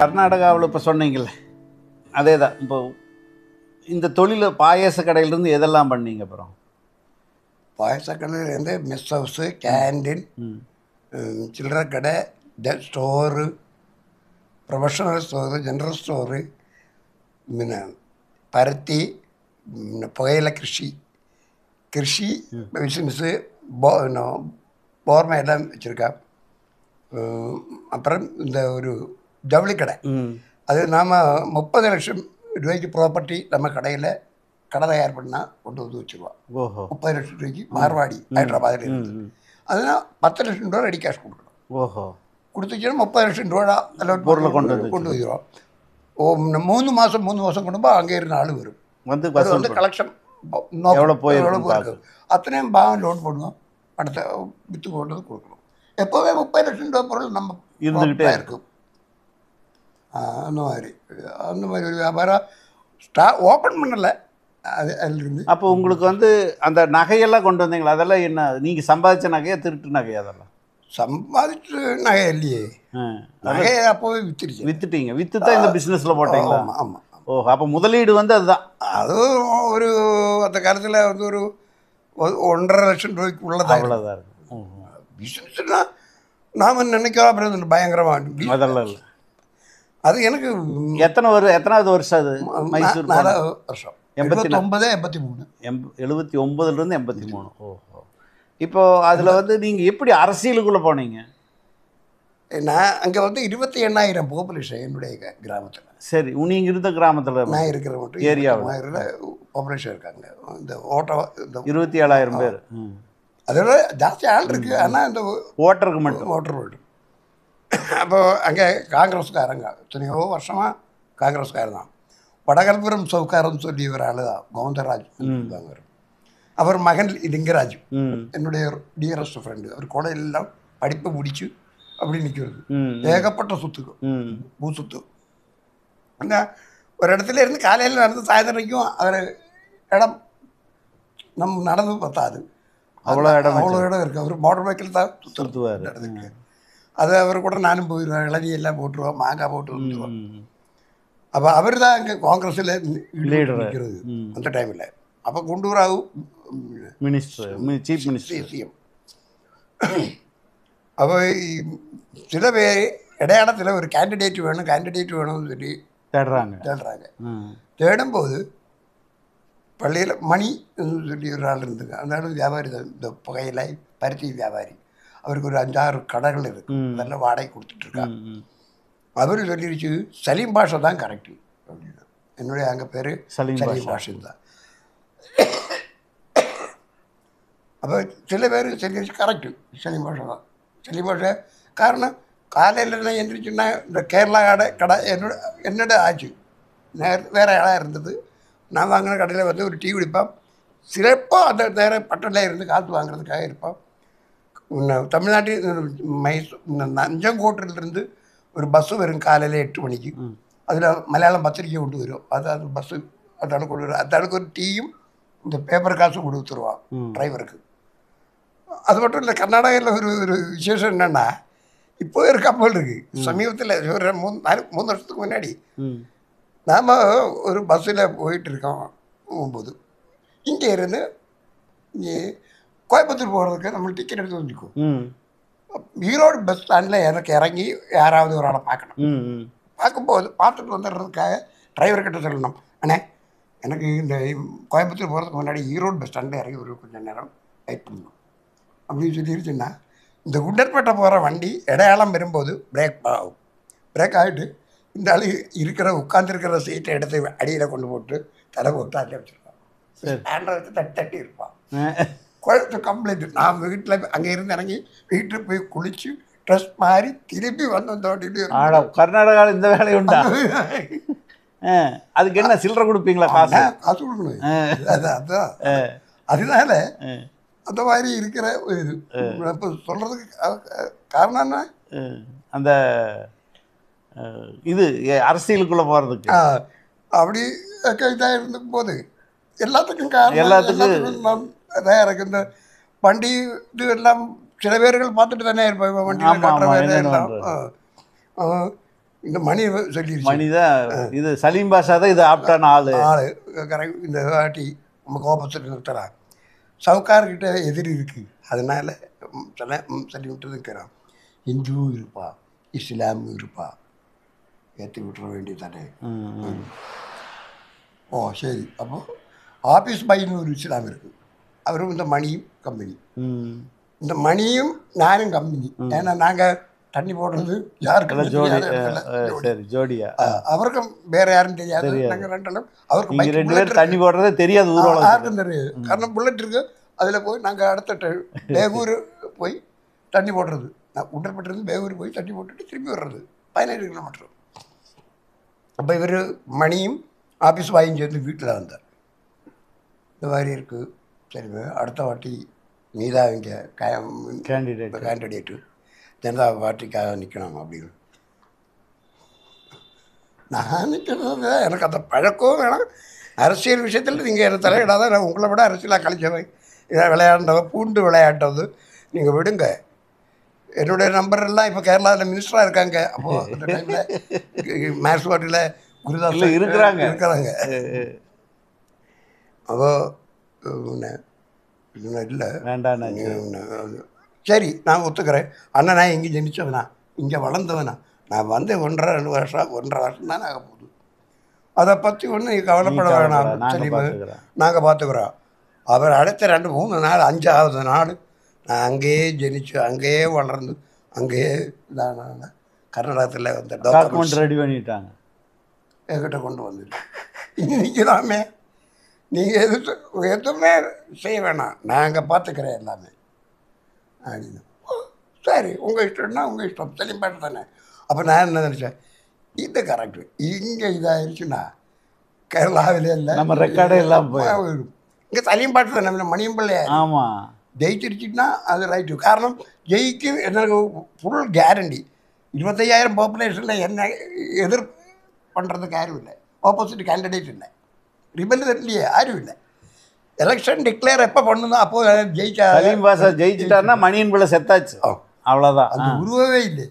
கர்நாடகாவில் இப்போ சொன்னீங்கல்ல, அதே தான். இப்போ இந்த தொழில் பாயாச கடையிலேருந்து எதெல்லாம் பண்ணீங்க அப்புறம்? பாயச கடையிலேருந்து மெஸ் ஹவுஸு, கேண்டீன், சில்லறை கடை, store, professional store, general store, பருத்தி, புகையிலை கிருஷி பிஸ்னஸ்ஸு, போர்மை எல்லாம் வச்சுருக்கேன். அப்புறம் இந்த ஒரு ஜவுளி கடை, அது நாம் 30 லட்சம் ரூபாய்க்கு ப்ராப்பர்ட்டி நம்ம கடையில் கடை தயார் பண்ணால் கொண்டு வந்து வச்சுருவோம். 30 லட்சம் ரூபாய்க்கு மார்வாடி ஹைதராபாத்தில் இருக்குது. அதனால் 10 லட்சம் ரூபா ரெடி கேஷ் கொடுக்கணும். கொடுத்துச்சுன்னா 30 லட்சம் ரூபா பொருளை கொண்டு வந்துடுவோம். 3 மாதம் கொண்டு அங்கே இருந்து ஆள் வரும். அது வந்து கலெக்ஷன் எவ்வளோ போயிருக்கு அத்தனையும் பாவம் லோன் பண்ணுவோம். அடுத்த விற்று கொண்டு வந்து கொடுக்கணும். எப்போவே 30 லட்சம் ரூபா பொருள் நம்ம இருந்துக்கிட்டே இருக்கும். அந்த மாதிரி ஒரு வியாபாரம் ஓப்பன் பண்ணலை. அதிலிருந்து அப்போ உங்களுக்கு வந்து அந்த நகையெல்லாம் கொண்டு வந்தீங்களா? அதெல்லாம் என்ன, நீங்கள் சம்பாதிச்ச நகையா திருட்டு நகையா? அதெல்லாம் சம்பாதிச்சு நகை இல்லையே. நகையை அப்போவே விற்றுட்டீங்க. விற்று தான் இந்த பிஸ்னஸில் போட்டீங்களா? ஆமாம். அப்போ முதலீடு வந்து அதுதான். அதுவும் ஒரு அந்த காலத்தில் வந்து ஒரு 1.5 லட்சம் ரூபாய்க்கு உள்ளதாக அவ்வளோதான் இருக்கும். பிஸ்னஸ்னால் நாம் நினைக்கிறோம் அப்புறம் பயங்கரமாக அதெல்லாம் இல்லை. அது எனக்கு எத்தனாவது வருஷம் அது? மைசூர் 4வது வருஷம். 89, 83. 79லேருந்து 83. ஓஹோ. இப்போ அதில் வந்து நீங்கள் எப்படி அரசியலுக்குள்ளே போனீங்க? நான் அங்கே வந்து 28,000 பாப்புலேஷன் என்னுடைய கிராமத்தில். சரி, நீங்கள் இருந்த கிராமத்தில்? நான் இருக்கிற மட்டும் ஏரியாவில் பாப்புலேஷன் இருக்காங்க. இந்த இந்த 27,000 பேர். அதோட ஜாஸ்தி ஆள் இருக்குது. ஆனால் இந்த ஓட்டருக்கு மட்டும். ஓட்டு அப்போ அங்கே காங்கிரஸ்காரங்க எத்தனையோ வருஷமாக காங்கிரஸ்காரர் தான். வடகல்புரம் சவுக்காரன்னு சொல்லி ஒரு ஆள் தான், கவுந்தராஜ். அவர் மகன் லிங்கராஜ், என்னுடைய டியரஸ்ட் ஃப்ரெண்டு. அவர் கூட எல்லாம் படிப்பை முடிச்சு அப்படி நிற்கிறது. ஏகப்பட்ட சொத்துக்கு பூ சொத்து. அந்த ஒரு இடத்துல இருந்து காலையில் நடந்து சாயந்தரம் வரைக்கும் அவர் இடம் நம்ம நடந்து பத்தாது. அவ்வளோ இடம் இருக்குது. அவர் மோட்டர் பைக்கில் தான் சுற்றுவார் இடத்துக்கு. அது அவர் கூட நானும் போயிடுவேன். இளநியெல்லாம் போட்டுருவோம், மாங்காய் போட்டு வந்துடுவோம். அப்போ அவர் தான் அங்கே காங்கிரஸில் நிற்கிறது அந்த டைமில். அப்போ குண்டூராவு சீஃப் மினிஸ்டர், சிஎம். அப்போ சில பேர் இடையாளத்தில் ஒரு கேண்டிடேட் வேணும்னு சொல்லி தேடுறாங்க. தேடும்போது பள்ளியில் மணி சொல்லி ஒரு ஆள் இருந்துங்க. அந்த ஆள் வியாபாரி தான், இந்த புகையிலை பருத்தி வியாபாரி. அவருக்கு ஒரு 5-6 கடைகள் இருக்குது. அதெல்லாம் வாடகை கொடுத்துட்ருக்காங்க. அவர் சொல்லிடுச்சு சலீம் பாஷா தான் கரெக்டு அப்படின்னு. என்னுடைய அங்கே பேர் சலீம் பாஷன் தான். அப்போ சில பேர் சொல்லிடுச்சு கரெக்டு சலீம் பாஷா தான். சலீம் பாஷா காரணம் காலையில் நான் எந்திரிச்சுன்னா இந்த கேரளா கடை என்னோட ஆச்சு. வேறு இடம் இருந்தது. நான் வாங்கின கடையில் வந்து ஒரு டீ குடிப்பேன். சிறப்பாக அந்த நேரம் பட்டனில் இருந்து காற்று வாங்குறதுக்காக இருப்போம். தமிழ்நாட்டில் நஞ்சங்கோட்டிலிருந்து ஒரு பஸ்ஸு வரும் காலையில் 8 மணிக்கு. அதில் மலையாளம் பத்திரிக்கை கொண்டு வரும். அது பஸ்ஸு அதான கொண்டு வரும். அதானுக்கு ஒரு டீயும் இந்த பேப்பர் காசும் கொடுத்துருவான் டிரைவருக்கு. அது மட்டும் இல்லை, கர்நாடகாவில் ஒரு விசேஷம் என்னென்னா, இப்போ ஒரு கப்பல் இருக்குது. சமீபத்தில் ஒரு 3 வருஷத்துக்கு முன்னாடி நாம் ஒரு பஸ்ஸில் போயிட்டுருக்கோம் போகும்போது இங்கே இருந்து இங்கே கோயம்புத்தூர் போகிறதுக்கு நம்ம டிக்கெட் எடுத்து வந்துருக்கோம். ஈரோடு பஸ் ஸ்டாண்டில் எனக்கு இறங்கி யாராவது ஒரு ஆளை பார்க்கணும். பார்க்கும்போது பார்த்துட்டு வந்துடுறதுக்காக டிரைவர்கிட்ட சொல்லணும், அண்ணே எனக்கு இந்த கோயம்புத்தூர் போகிறதுக்கு முன்னாடி ஈரோடு பஸ் ஸ்டாண்டில் இறங்கி ஒரு கொஞ்சம் நேரம் வெயிட் பண்ணணும் அப்படின்னு சொல்லிடுச்சுன்னா, இந்த குண்டர்பேட்டை போகிற வண்டி இடையாளம் வரும்போது பிரேக் ஆகிட்டு இந்த ஆள் உட்காந்துருக்கிற சீட்டை எடுத்து அடியில் கொண்டு போட்டு தலை போட்டு அதில் வச்சுருப்பான். ஸ்டாண்டை வச்சு தட்டி இருப்பான். குழந்தை கம்ப்ளைண்ட். நான் வீட்டில் அங்கே இருந்து இறங்கி வீட்டுக்கு போய் குளிச்சு ட்ரெஸ் மாறி திருப்பி வந்தோண்டிட்டு. கர்நாடகாவில் இந்த வேலை உண்டா? அதுக்கு என்ன சில்லறை கொடுப்பீங்களா? காசு கொடுக்கணும். அதுதான் அதனால அந்த மாதிரி இருக்கிற இது இப்போ சொல்கிறதுக்கு காரணம் என்ன, அந்த இது அரசியலுக்குள்ளே போகிறதுக்கு அப்படி இதாக இருந்துக்கும் போது எல்லாத்துக்கும் காரணம் எனக்கு இந்த வண்டி இது எல்லாம் சில பேர்கள் பார்த்துட்டு தானே இருப்பேன். வண்டியில் கட்டுற வேலை எல்லாம் இந்த மணி சொல்லிடுச்சு. மணிதான் இது சலீம் பாஷா தான் இது ஆப்டான ஆளு. கரெக்ட். இந்த வாட்டி நம்ம கோபத்தில் நிறுத்துறான். சவுக்கார்கிட்ட எதிரி இருக்குது, அதனால் சொல்லி விட்டு இருக்கிறான். இந்துவும் இருப்பா, இஸ்லாமும் இருப்பா, ஏற்றி விட்டுற வேண்டியதானே. ஓ சரி. அப்போ ஆஃபீஸ் பாயின்னு ஒரு இஸ்லாம் இருக்குது, அவரும் இந்த மணியும் கம்பெனி. இந்த மணியும் நானும் கம்பெனி. ஏன்னா நாங்கள் தண்ணி போடுறது யாருக்கும் ஜோடியா, அவருக்கும் வேற யாரும் தெரியாது. நாங்கள் ரெண்டெல்லாம் அவருக்கு ரெண்டு பேரும் தண்ணி போடுறதே தெரியாது, யாருக்கும் தெரியாது. காரணம் புல்லட் இருக்கு, அதில் போய் நாங்கள் அடுத்த பேகூர் போய் தண்ணி போடுறது. நான் உடற்பட்டிருந்து பேகூர் போய் தண்ணி போட்டுட்டு திரும்பி வர்றது 17 கிலோமீட்டர். அப்போ இவர் மணியும் ஆஃபீஸ் வாங்கி சேர்ந்து வீட்டில் வந்தார். இந்த மாதிரி இருக்குது. சரி, அடுத்த வாட்டி நீதான் இங்கே கேண்டிடேட்டு ஜனதா பார்ட்டிக்காக நிற்கணும் அப்படின்னு. நான் நிற்கிறது எனக்கு அந்த பழக்கம் வேணாம். அரசியல் விஷயத்தில் நீங்கள் என்ன தலையிடாத, நான் உங்களை விட அரசியலாக கழிச்சவன். இதை விளையாண்டது பூண்டு விளையாட்டது நீங்கள் விடுங்க. என்னுடைய நம்பர் எல்லாம் இப்போ கேரளாவில் மினிஸ்டராக இருக்காங்க. அப்போது அந்த டைமில் மேர்ஸ்வாட்டியில் குருதாஸ் இருக்கிறாங்க. அப்போது இல்லை சரி, நான் ஒத்துக்கிறேன். அண்ணன் நான் இங்கே ஜெனிச்சவனா, இங்கே வளர்ந்தவனா, நான் வந்து 1.5 வருஷம் தான் ஆக போகுது. அதை பற்றி ஒன்றும் கவலைப்பட வேணாம், சரி நாங்கள் பார்த்துக்குறோம். அவர் அடுத்த 2-3 நாள் 5ஆவது நாள் நான் அங்கேயே ஜெனிச்சு அங்கேயே வளர்ந்து அங்கேயே இதான கர்நாடகத்தில் வந்து டாக்குமெண்ட் ரெடி பண்ணிட்டாங்க, என்கிட்ட கொண்டு வந்துட்டு நிற்கலாமே, நீங்கள் எதுவுமே செய்ய வேணாம், நாங்கள் பார்த்துக்கிறேன் எல்லாமே அப்படின்னு. சரி, உங்கள் இஷ்டம்னா உங்கள் இஷ்டம், தெளிம்பாட்டு தானே. அப்போ நான் என்ன நினச்சேன், இது கரெக்டு. இங்கே இதாகிடுச்சுன்னா கேரளாவிலே இல்லை, நம்ம ரெக்கார்டே எல்லாம் போயிடும். இங்கே சலியம்பாட்டு தானே, நம்ம மணியம் பிள்ளையா. ஆமாம், ஜெயிச்சிருச்சுன்னா அது ரைட்டு. காரணம் ஜெயிக்கு எனக்கு ஃபுல் கேரண்டி. 25,000 பாப்புலேஷனில் என்ன எதிர் பண்ணுறதுக்கு யாரும் இல்லை, ஆப்போசிட் கேண்டிடேட் இல்லை, ரிபல் இல்லையே யாரும் இல்லை. எலெக்ஷன் டிக்ளேர் எப்போ பண்ணணும் அப்போ ஜெயிச்சா சலீம் பாஷா ஜெயிச்சிட்டாருன்னா மணியன் பிள்ளை செத்தாச்சு, அவ்வளோதான். அது உருவவே இல்லை.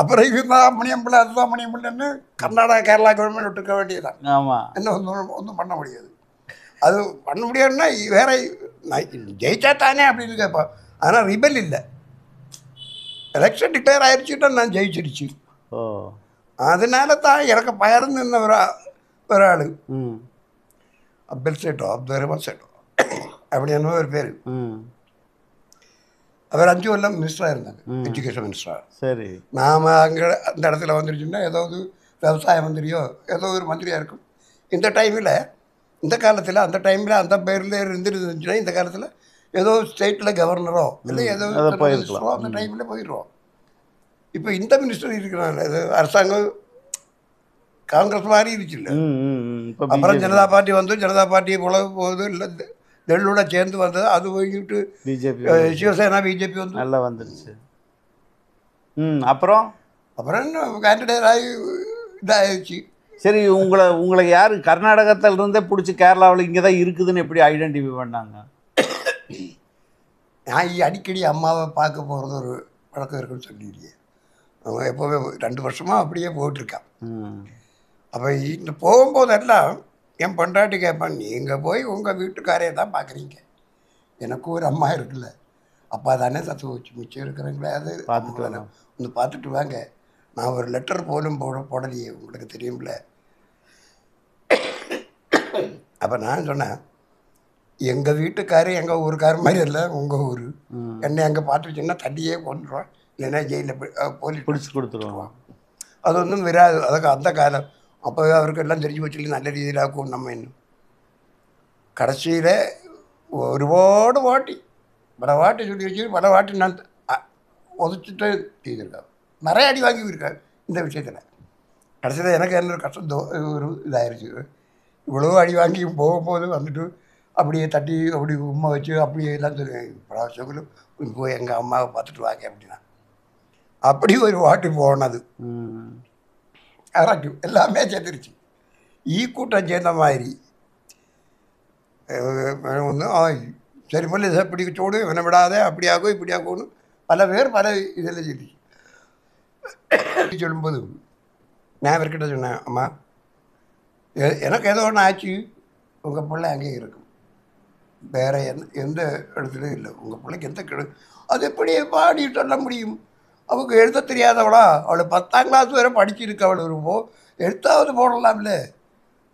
அப்புறம் இதுதான் மணியம் பிள்ளை, அதுதான் மணியம் பிள்ளைன்னு கர்நாடகா கேரளா கவர்மெண்ட் விட்டுருக்க வேண்டியதுதான். ஆமாம், என்ன ஒன்றும் பண்ண முடியாது. அது பண்ண முடியாதுன்னா வேற ஜெயிச்சா தானே அப்படின்னு கேட்போம். ஆனால் ரிபல் இல்லை, எலெக்ஷன் டிக்ளேர் ஆயிடுச்சுன்னா நான் ஜெயிச்சிருச்சு. அதனால தான் எனக்கு பயர்ந்து இருந்த ஒரு ஆள் அப்துல் சேட்டோ, அப்துல் ரஹ்மான் சேட்டோ அப்படி என்ன ஒரு பேர். அவர் 5 வருடம் மினிஸ்டராக இருந்தாங்க, எஜுகேஷன் மினிஸ்டராக. சரி, நாம் அங்கே அந்த இடத்துல வந்துருச்சுன்னா ஏதாவது விவசாய மந்திரியோ ஏதோ ஒரு மந்திரியாக இருக்கும். இந்த டைமில் இந்த காலத்தில் அந்த டைமில் அந்த பேரில் இருந்துருந்துச்சுன்னா இந்த காலத்தில் ஏதோ ஸ்டேட்டில் கவர்னரோ இல்லை ஏதோ மினிஸ்டரோ அந்த டைமில் போயிடுவோம். இப்போ இந்த மினிஸ்டர் இருக்கிறாங்க, இது அரசாங்கம் காங்கிரஸ் மாதிரி இருச்சுல்ல. அப்புறம் ஜனதா பார்ட்டி வந்து ஜனதா பார்ட்டியை போல போகுது, இல்லை டெல்லோட சேர்ந்து வந்தது, அது போய்கிட்டு பிஜேபி சிவசேனா பிஜேபி வந்து நல்லா வந்துருச்சு. அப்புறம் என்ன கேண்டிடேட் ஆகி இதாகிடுச்சு. சரி, உங்களை யார் கர்நாடகத்தில் இருந்தே பிடிச்சி கேரளாவில் இங்கே தான் இருக்குதுன்னு எப்படி ஐடென்டிஃபை பண்ணாங்க? நான் அடிக்கடி அம்மாவை பார்க்க போகிறது ஒரு பழக்கம் இருக்குன்னு சொல்லிடுறேன். அவன் எப்போவே 2 வருஷமாக அப்படியே போயிட்டுருக்கான். அப்போ இந்த போகும்போதெல்லாம் என் பொண்டாட்டி கேட்பான், நீங்கள் போய் உங்கள் வீட்டுக்காரையை தான் பார்க்குறீங்க, எனக்கும் ஒரு அம்மா இருக்குல்ல, அப்பா தானே சத்து வச்சு மிச்சம் இருக்கிறாங்களே, அது பார்த்துட்டு வந்து பார்த்துட்டு வாங்க, நான் ஒரு லெட்டர் போலும் போடலையே உங்களுக்கு தெரியும்ல. அப்போ நான் சொன்னேன், எங்கள் வீட்டுக்காரு எங்கள் ஊருக்காரு மாதிரி இல்லை, உங்கள் ஊர், என்னை அங்கே பார்த்துச்சுன்னா தண்ணியே கொண்டுருவான், இல்லைன்னா ஜெயிலில் போலீஸ் பிடிச்சி கொடுத்துருவான். அது ஒன்றும் வராது. அதுக்கு அந்த காலம் அப்போவே அவருக்கு எல்லாம் தெரிஞ்சு வச்சு நல்ல ரீதியில் ஆக்கும். நம்ம இன்னும் கடைசியில் ഒരുപാട് பல வாட்டி சொல்லி வச்சு பல வாட்டி நான் உதச்சிட்டு செய்திருக்காரு. நிறைய அடி வாங்கி இருக்காரு இந்த விஷயத்தில். கடைசியில் எனக்கு என்ன கஷ்டம் ஒரு இதாகிடுச்சு. இவ்வளோ அடி வாங்கி போகும்போது வந்துட்டு அப்படியே தட்டி அப்படி உம்மை வச்சு அப்படியே எல்லாம் சொல்லுவேன், பராசங்களும் போய் எங்கள் அம்மாவை பார்த்துட்டு வாங்க அப்படின்னா. அப்படி ஒரு வாட்டி போனது கரெக்டு, எல்லாமே சேர்ந்துருச்சு. கூட்டம் சேர்ந்த மாதிரி ஒன்று சரி பண்ணி இதை பிடிக்கச்சோடு இவனை விடாதே, அப்படியாகும் இப்படியாகும்னு பல பேர் பல இதில் சொல்லிச்சு. சொல்லும்போது நான் இவர்கிட்ட சொன்னேன், அம்மா எனக்கு ஏதோ ஒன்று ஆச்சு, உங்கள் பிள்ளை அங்கேயே இருக்கும், வேறு எந்த இடத்துலையும் இல்லை, உங்கள் பிள்ளைக்கு எந்த அது எப்படி பாடி சொல்ல முடியும்? அவங்க எழுத தெரியாதவளா? அவளை 10ஆம் கிளாஸ் வரை படிச்சிருக்கு, அவள் வரும்போது எழுத்தாவது போடலாம்ல.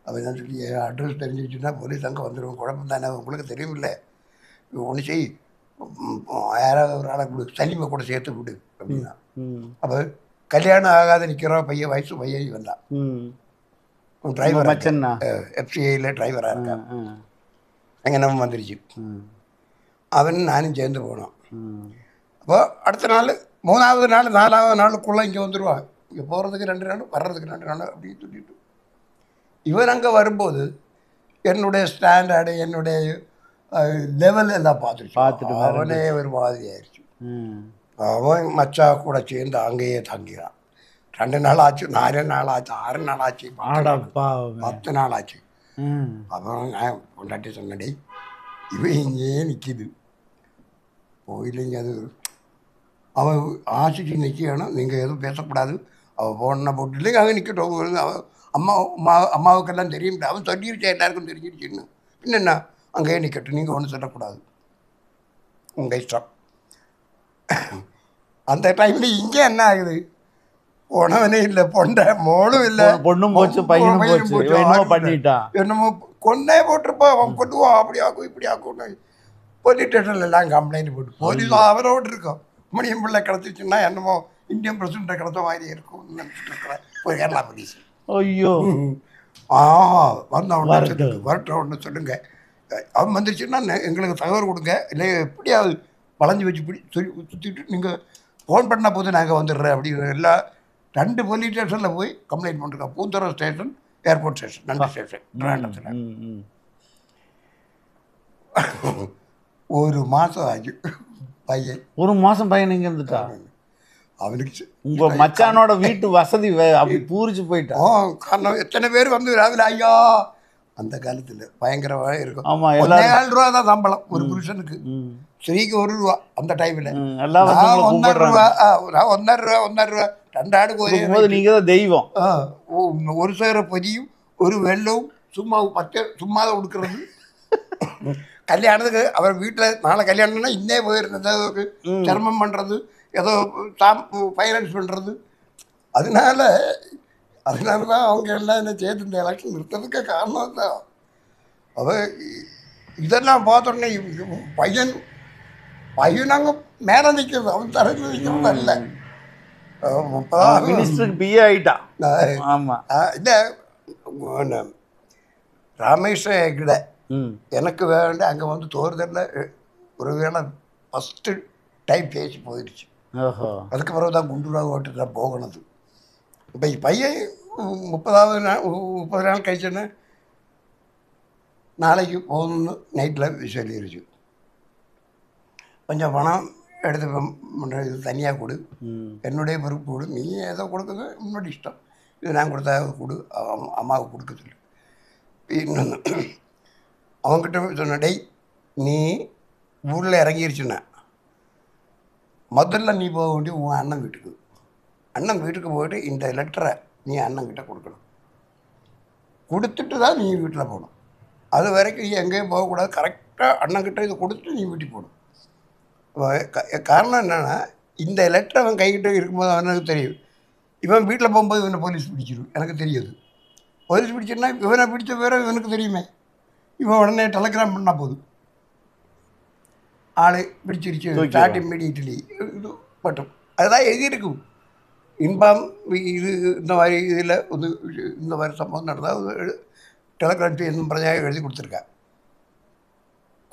அவள் தான் சொல்லி அட்ரஸ் தெரிஞ்சிச்சுன்னா போலீஸ் அங்கே வந்துடும், குழப்பம் தானே, உங்களுக்கு தெரியுமில்ல, ஒன்று செய், யாராவது ஒரு ஆளை கொடு, சலீமை கூட சேர்த்து விடு அப்படின்னா. அப்போ கல்யாணம் ஆகாத நிற்கிற பையன், வயசு பையன் வந்தான், டிரைவர், எஃப்சிஐயில் டிரைவராக இருக்கான். அங்கே நம்ம வந்துருச்சு. அவன் நானும் சேர்ந்து போனோம். அப்போ அடுத்த நாள் 3வது நாள் 4வது நாளுக்குள்ளே இங்கே வந்துடுவான். இங்கே போகிறதுக்கு 2 நாள், வர்றதுக்கு 2 நாள் அப்படின்னு சொல்லிட்டு இவன் அங்கே வரும்போது என்னுடைய ஸ்டாண்டர்டு, என்னுடைய லெவல் எல்லாம் பார்த்துட்டு அவனே ஒரு மாதிரி ஆயிடுச்சு. அவன் மச்சா கூட சேர்ந்து அங்கேயே தங்கிறான். 2 நாள் ஆச்சு, 4 நாள் ஆச்சு, 6 நாள் ஆச்சு, 10 நாள் ஆச்சு. அப்புறம் நான் கொண்டாட்டி சொன்னடி, இவன் இங்கேயே நிற்கிது, போயில்லைங்க. அது அவன் ஆசிச்சு நிற்கணும், நீங்கள் எதுவும் பேசக்கூடாது, அவள் போன போட்டு இல்லைங்க, அங்கே நிற்கட்டும், அவன் அம்மாவுக்கெல்லாம் தெரியும், அவன் சொல்லிருச்சா, எல்லாருக்கும் தெரிஞ்சிருச்சுன்னு, என்னென்ன அங்கேயே நிற்கட்டும், நீங்கள் ஒன்றும் சொல்லக்கூடாது, உங்கள் இஷ்டம். அந்த டைமில் இங்கே என்ன ஆகுது, போனவனே இல்லை, மோளும் இல்லை, பொண்ணும் போச்சு, பையனும் போச்சு, என்னமோ கொண்டே போட்டிருப்பான், அவன் கொண்டுவான், அப்படி ஆக்கும் இப்படி ஆக்கும்னு போலீஸ் ஸ்டேஷன்ல எல்லாம் கம்ப்ளைண்ட் போட்டு போலீஸ் அவரோடு இருக்கும். மணியம் பிள்ளை கிடச்சிச்சுன்னா என்னமோ இந்தியன் பிரசிடென்ட்டை கிடச்ச மாதிரி இருக்கும்னு நினச்சிட்டு இருக்கிறேன். போய் கேரளா போலீஸ், ஐயோ வந்தவொடனே வரட்டும் ஒன்று சொல்லுங்க, அவன் வந்துருச்சுன்னா எங்களுக்கு தகவல் கொடுங்க, இல்லை எப்படியாவது வளைஞ்சி வச்சு இப்படி சொல்லி சுற்றிட்டு நீங்கள் ஃபோன் பண்ணால் போது நாங்கள் வந்துடுறேன் அப்படிங்கிற எல்லா 2 போலீஸ் ஸ்டேஷனில் போய் கம்ப்ளைண்ட் பண்ணிருக்கோம். பூந்தர ஸ்டேஷன், ஏர்போர்ட் ஸ்டேஷன், 2 ஸ்டேஷன் ட்ராண்டத்தில். 1 மாதம் ஆச்சு பையன். 1 மாதம் பையன் இங்கே இருந்துட்டா? அவனுக்கு உங்கள் மச்சானோட வீட்டு வசதி அப்படி பூரிச்சு போயிட்டான். காரணம் எத்தனை பேர் வந்து ராவில ஐயா, அந்த காலத்தில் பயங்கரமாக இருக்கும். ஆமாம், 1,000 ரூபா தான் சம்பளம் ஒரு புருஷனுக்கு, ஸ்திரீக்கு 1 ரூபா அந்த டைமில். நான் 1,500 ரூபா, நான் 1,500 ரூபா 2 ஆடு போது நீங்கள் தான் தெய்வம். ஒரு சேர பொதியும் ஒரு வெள்ளவும் சும்மா 10 சும்மா தான் கொடுக்குறது. கல்யாணத்துக்கு அவர் வீட்டில் நாளை கல்யாணம்னா இன்னே போயிருந்தது, சிரமம் பண்ணுறது, ஏதோ ஃபைனான்ஸ் பண்ணுறது. அதனால தான் அவங்க எல்லாம் என்ன சேர்த்து இந்த எலெக்ஷன் நிறுத்ததுக்கு காரணம் தான். அவ இதெல்லாம் பார்த்தோன்னே பையன் அங்கே மேலே நிற்கிறது, அவன் தரத்தில் நிற்கிறது இல்லை. மினிஸ்டருக்கு பிஏ ஆகிட்டான். ஆமாம், இல்லை ராமேஸ்வரம் கிட்ட எனக்கு வேண்ட அங்கே வந்து தோறுதலில் ஒரு வேளை ஃபஸ்ட்டு டைம் பேசி போயிடுச்சு. அதுக்கு பிறகு தான் குண்டூராக ஓட்டுல போகணுது. இப்போ பையன் 30 நாள் கழிச்சோன்னே நாளைக்கு போகணுன்னு நைட்டில் சொல்லிடுச்சு. கொஞ்சம் பணம் எடுத்து இது தனியாக கொடு, என்னுடைய பொறுப்பு கொடு, நீ ஏதோ கொடுக்குறது உன்னோட இஷ்டம், இது நான் கொடுத்தா கொடு, அம்மாவுக்கு கொடுக்க சொல்லு. இன்னொன்று அவங்ககிட்ட சொன்ன, டேய் நீ ஊரில் இறங்கிருச்சுன்னா முதல்ல நீ போக வேண்டிய உன் அண்ணன் வீட்டுக்கு போய்ட்டு இந்த லெட்டரை நீ அண்ணன்கிட்ட கொடுக்கணும், கொடுத்துட்டு தான் நீ வீட்டில் போகணும். அது வரைக்கும் நீ எங்கேயும் போகக்கூடாது, கரெக்டாக அண்ணன்கிட்ட இதை கொடுத்துட்டு நீ வீட்டுக்கு போகணும். காரணம் என்னென்னா, இந்த லெட்டர் அவன் கைகிட்ட இருக்கும்போது அவனுக்கு தெரியும், இவன் வீட்டில் போகும்போது இவனை போலீஸ் பிடிச்சிடும், எனக்கு தெரியாது. போலீஸ் பிடிச்சிருந்தா இவனை பிடிச்ச பேர இவனுக்கு தெரியுமே, இவன் உடனே டெலகிராம் பண்ணால் போதும், ஆளை பிடிச்சிருச்சு ஸ்டார்ட் இம்மீடியட்லி இது மட்டும். அதுதான் எழுதியிருக்கும், இன்பாம் இது இந்த மாதிரி இதில் வந்து இந்த மாதிரி சம்பவம் நடந்தால் டெலகிராம் செய்யணும் பிரஜையாக எழுதி கொடுத்துருக்கேன்.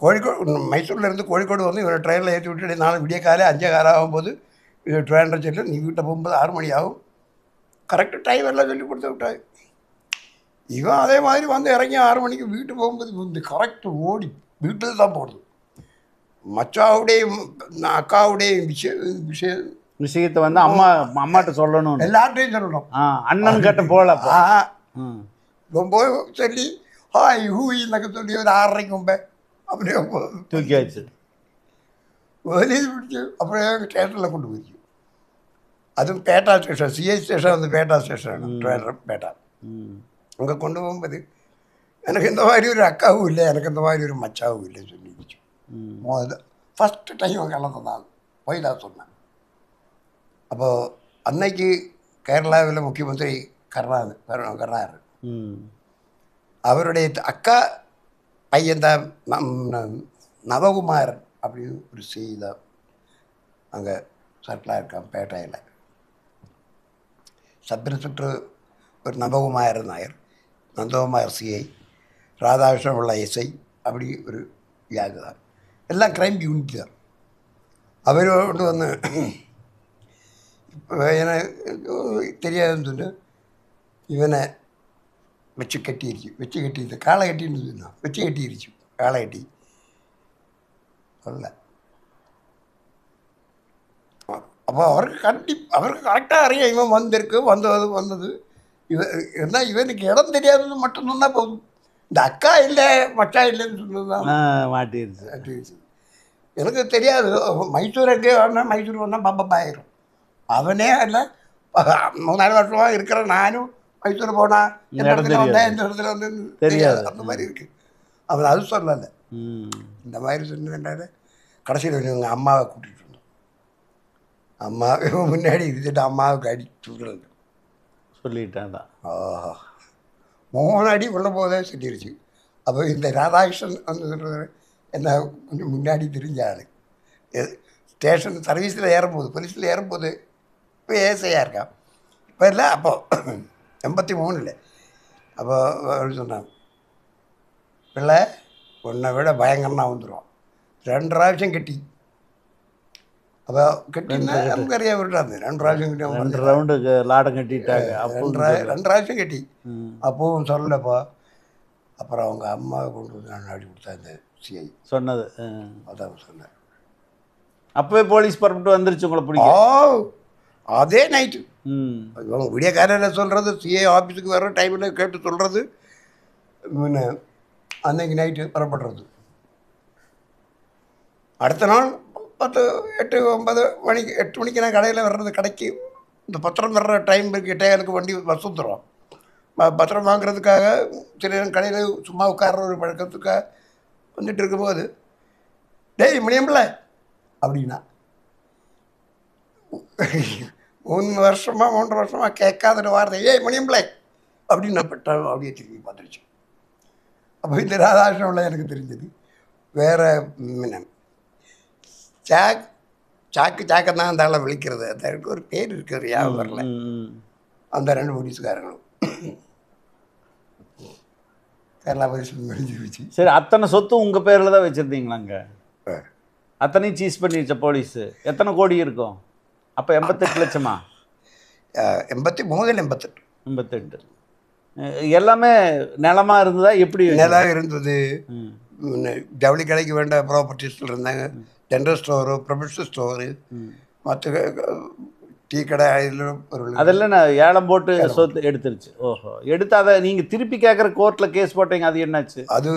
கோழிக்கோடு மைசூர்லேருந்து கோழிக்கோடு வந்து இவரை ட்ரெயினில் ஏற்றி விட்டு நாளை விடிய காலை 5:15 ஆகும்போது இது ட்ரெயினில் சொல்லி நீ வீட்டை போகும்போது 6 மணி ஆகும், கரெக்டாக டைம் எல்லாம் சொல்லி கொடுத்து விட்டாய். இவன் அதே மாதிரி வந்து இறங்கி 6 மணிக்கு வீட்டு போகும்போது இந்த கரெக்டு ஓடி வீட்டில் தான் போடுது. மச்சாவுடைய அக்காவுடைய விஷயத்தை வந்து அம்மாட்ட சொல்லணும், எல்லார்ட்டையும் சொல்லணும். அண்ணன் கிட்ட போகல ரொம்ப சொல்லி ஹாய் ஹூயின்னக்க சொல்லி ஒரு 6:30 மும்பை அப்படியே தூக்கியாச்சு, போலீஸ் பிடிச்சி அப்படியே ஸ்டேஷனில் கொண்டு போயிடுச்சு. அதுவும் பேட்டா ஸ்டேஷன், சிஐ ஸ்டேஷன் வந்து பேட்டா ஸ்டேஷன், ட்ரெயினர் பேட்டா. அங்கே கொண்டு போகும்போது எனக்கு இந்த மாதிரி ஒரு அக்காவும் இல்லை, எனக்கு இந்த மாதிரி ஒரு மச்சாவும் இல்லைன்னு சொல்லிடுச்சு. ஃபஸ்ட்டு டைம் கலந்து தான் போய் தான் சொன்னேன். அப்போது அன்னைக்கு கேரளாவில் முக்கியமந்திரி கருணாகர், அவருடைய அக்கா பையன்தான் நவகுமாரன் அப்படின்னு ஒரு செய்த அங்கே சட்டிலாக இருக்கான் பேட்டையில். சப் இன்ஸ்பெக்டர் ஒரு நவகுமாரன் நாயர், நந்தகுமார் சிஐ, ராதாகிருஷ்ணன் உள்ள எஸ்ஐ, அப்படி ஒரு கேங்கு தான். எல்லாம் க்ரைம் யூனிட் தான். அவரோடு வந்து இப்போ எனக்கு தெரியாதுன்னு சொல்லி இவனை வச்சு கட்டிடுச்சு, காலை கட்டின்னு சொன்னான், வச்சு கட்டிடுச்சு, காலை கட்டி சொல்ல. அப்போ அவருக்கு கரெக்டாக அறியும் இவன் வந்தது இருந்தால் இவனுக்கு இடம் தெரியாதது மட்டும் சொன்னால் போதும். இந்த அக்கா இல்லை மச்சா இல்லைன்னு சொன்னது தான் மாட்டிடுச்சு. எனக்கு தெரியாது. மைசூர் எங்கே வேணால் மைசூர் வேணால் பப்பாயிரும். அவனே இல்லை 3-4 வருஷமாக இருக்கிற நானும் மைசூர் போனால் எந்த இடத்துல வந்தேன், எந்த இடத்துல வந்து தெரியாது, அந்த மாதிரி இருக்குது. அவன் அது சொல்லலை. இந்த மாதிரி சொன்னேன்டாரு. கடைசியில் எங்கள் அம்மாவை கூட்டிகிட்டு வந்தோம். அம்மாவே முன்னாடி இருந்துட்டு அம்மாவுக்கு அடி சொல்கிறது சொல்லிட்டான்டா. 3 அடி உள்ள போதே சொல்லிடுச்சு. அப்போ இந்த ராதாகிருஷ்ணன் வந்து சொல்கிறது என்ன கொஞ்சம் முன்னாடி தெரிஞ்ச ஆள். ஸ்டேஷன் சர்வீஸில் ஏறும்போது, போலீஸில் ஏறும்போது இப்போ ஏசையாக இருக்கான். இப்போ இல்லை, அப்போது 83 அப்போ சொன்னான், பிள்ளை உன்னை விட பயங்கரனா வந்துடும், 2 பிராവശ്யம் கட்டி. அப்போ கட்டினா நமக்கு அறியா விட்டாது. 2 பிராവശ്யம் கட்டி 2 ரவுண்டுக்கு லாடம் கட்டிட்டாங்க. 2 பிராവശ്யம் கட்டி. அப்போவும் சொல்லப்பா. அப்புறம் அவங்க அம்மாவை கொண்டு வந்து நான் அடி கொடுத்தா இந்த சிஐ சொன்னது. அதான் சொன்னேன். அப்போவே போலீஸ் பரப்பிட்டு வந்துருச்சு உங்களை பிடிக்கும். அதே நைட்டு விடிய காலையில் சொல்கிறது, சிஐ ஆஃபீஸுக்கு வர டைமில் கேட்டு சொல்கிறது, அன்னைக்கு நைட்டு புறப்படுறது. அடுத்த நாள் 10, 8, 9 மணிக்கு 8 மணிக்கு நான் கடையில் வர்றது. கடைக்கு இந்த பத்திரம் வர்ற டைம் கிட்டே எனக்கு வண்டி பஸ் வந்துடும். பத்திரம் வாங்குறதுக்காக சில நேரம் கடையில் சும்மா உட்கார்ற ஒரு பழக்கத்துக்காக வந்துட்டு இருக்கும்போது, டேய் மணியம்பிள்ள அப்படின்னா 3 வருஷமாக கேட்காத வார்த்தை, ஏய் மணியம்பிள்ளை அப்படின்னு பட்ட அப்படியே திரும்பி பார்த்துருச்சு. அப்போ இந்த ராதாகிருஷ்ணன் எனக்கு தெரிஞ்சது. வேறு சாக்கு தான் அந்த ஆளை விழிக்கிறது. அதற்கு ஒரு பேர் இருக்கிறது, ஞாபகம் வரல. அந்த 2 போலீஸ்காரங்களும் கேரளா போலீஸ் வச்சு. சரி, அத்தனை சொத்து உங்கள் பேரில் தான் வச்சுருந்தீங்களாங்க? அத்தனையும் சீஸ் பண்ணிடுச்ச போலீஸு. எத்தனை கோடி இருக்கும் அப்போ? 88 லட்சமா? 83 88 எல்லாமே நிலமாக இருந்ததா? எப்படி நிலம் இருந்தது. ஜவுளி கடைக்கு வேண்ட ப்ராப்பர்ட்டிஸில் இருந்தாங்க. ஜென்ரல் ஸ்டோரு, ப்ரொஃபஷனல் ஸ்டோரு, மற்ற டீ கடை, அதெல்லாம் நான் ஏலம் போட்டு சொத்து எடுத்துருச்சு. ஓஹோ, எடுத்து அதை நீங்கள் திருப்பி கேட்குற கோர்ட்டில் கேஸ் போட்டீங்க, அது என்னாச்சு? அது